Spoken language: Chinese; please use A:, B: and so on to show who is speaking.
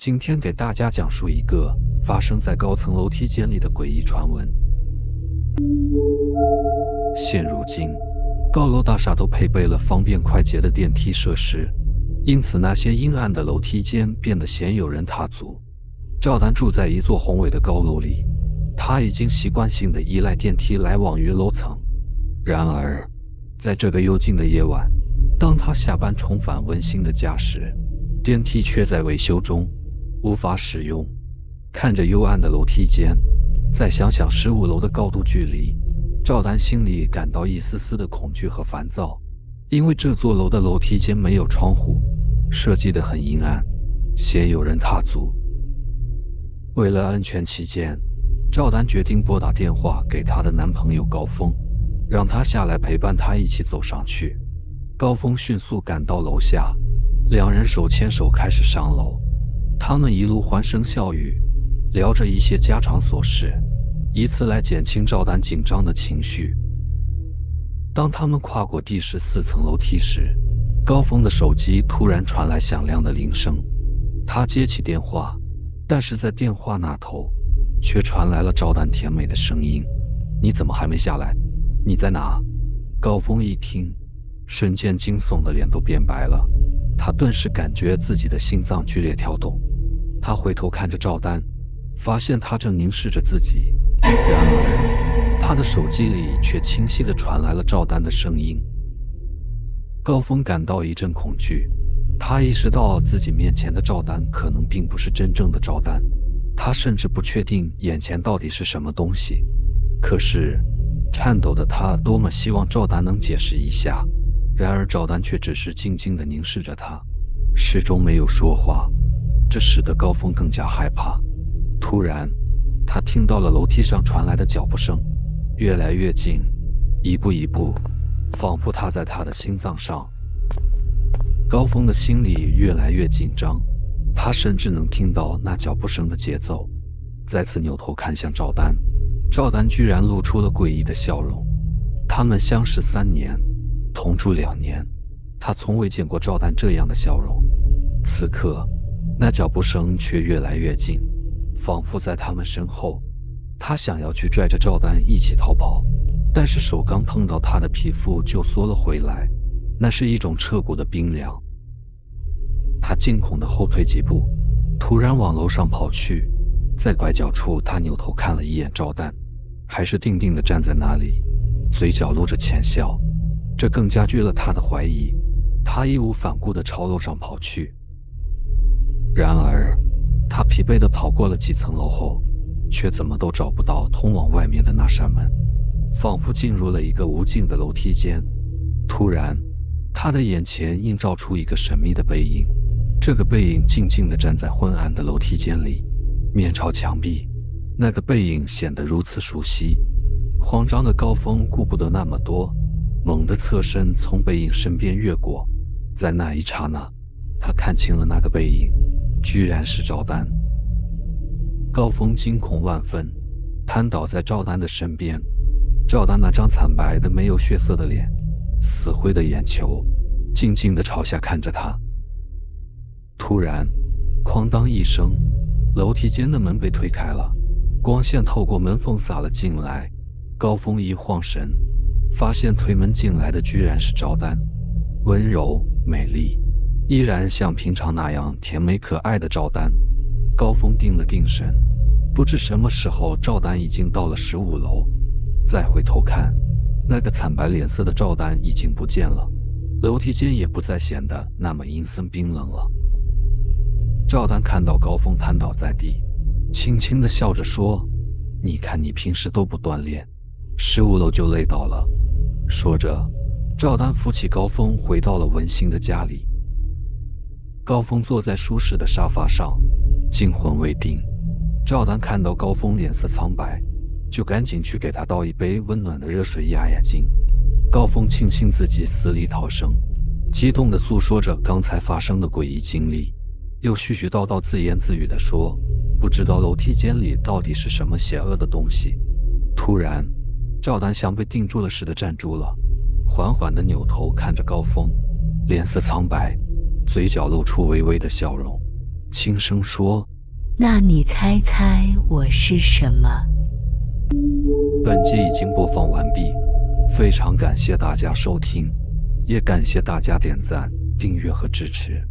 A: 今天给大家讲述一个发生在高层楼梯间里的诡异传闻。现如今，高楼大厦都配备了方便快捷的电梯设施，因此那些阴暗的楼梯间变得鲜有人踏足。赵丹住在一座宏伟的高楼里，他已经习惯性地依赖电梯来往于楼层。然而，在这个幽静的夜晚，当他下班重返温馨的家时，电梯却在维修中，无法使用。看着幽暗的楼梯间，再想想15楼的高度距离，赵丹心里感到一丝丝的恐惧和烦躁。因为这座楼的楼梯间没有窗户，设计得很阴暗，鲜有人踏足。为了安全起见，赵丹决定拨打电话给她的男朋友高峰，让他下来陪伴她一起走上去。高峰迅速赶到楼下，两人手牵手开始上楼。他们一路欢声笑语，聊着一些家常琐事，以此来减轻赵丹紧张的情绪。当他们跨过第14层楼梯时，高峰的手机突然传来响亮的铃声。他接起电话，但是在电话那头却传来了赵丹甜美的声音：“你怎么还没下来？你在哪？”高峰一听，瞬间惊悚的脸都变白了，他顿时感觉自己的心脏剧烈跳动。他回头看着赵丹，发现她正凝视着自己，然而他的手机里却清晰地传来了赵丹的声音。高峰感到一阵恐惧，他意识到自己面前的赵丹可能并不是真正的赵丹，他甚至不确定眼前到底是什么东西。可是颤抖的他多么希望赵丹能解释一下，然而赵丹却只是静静地凝视着他，始终没有说话，这使得高峰更加害怕。突然，他听到了楼梯上传来的脚步声，越来越近，一步一步，仿佛踏在他的心脏上。高峰的心里越来越紧张，他甚至能听到那脚步声的节奏。再次扭头看向赵丹，赵丹居然露出了诡异的笑容。他们相识3年，同住2年，他从未见过赵丹这样的笑容。此刻，那脚步声却越来越近，仿佛在他们身后。他想要去拽着赵丹一起逃跑，但是手刚碰到他的皮肤就缩了回来，那是一种彻骨的冰凉。他惊恐地后退几步，突然往楼上跑去。在拐角处，他扭头看了一眼赵丹，还是定定地站在那里，嘴角露着浅笑。这更加剧了他的怀疑，他义无反顾地朝楼上跑去。然而，他疲惫地跑过了几层楼后，却怎么都找不到通往外面的那扇门，仿佛进入了一个无尽的楼梯间。突然，他的眼前映照出一个神秘的背影，这个背影静静地站在昏暗的楼梯间里，面朝墙壁。那个背影显得如此熟悉。慌张的高峰顾不得那么多，猛地侧身从背影身边越过。在那一刹那，他看清了那个背影，居然是赵丹。高峰惊恐万分，瘫倒在赵丹的身边。赵丹那张惨白的没有血色的脸，死灰的眼球，静静地朝下看着他。突然，哐当一声，楼梯间的门被推开了，光线透过门缝洒了进来。高峰一晃神，发现推门进来的居然是赵丹，温柔美丽，依然像平常那样甜美可爱的赵丹。高峰定了定神，不知什么时候赵丹已经到了15楼。再回头看，那个惨白脸色的赵丹已经不见了，楼梯间也不再显得那么阴森冰冷了。赵丹看到高峰瘫倒在地，轻轻地笑着说：“你看你平时都不锻炼，15楼就累倒了。”说着，赵丹扶起高峰回到了温馨的家里。高峰坐在舒适的沙发上，惊魂未定。赵丹看到高峰脸色苍白，就赶紧去给他倒一杯温暖的热水压压惊。高峰庆幸自己死里逃生，激动地诉说着刚才发生的诡异经历，又絮絮叨叨自言自语地说：“不知道楼梯间里到底是什么邪恶的东西。”突然，赵丹像被定住了似的站住了，缓缓地扭头看着高峰，脸色苍白，嘴角露出微微的笑容。轻声说：
B: 那你猜猜我是什么？
A: 本集已经播放完毕，非常感谢大家收听，也感谢大家点赞、订阅和支持。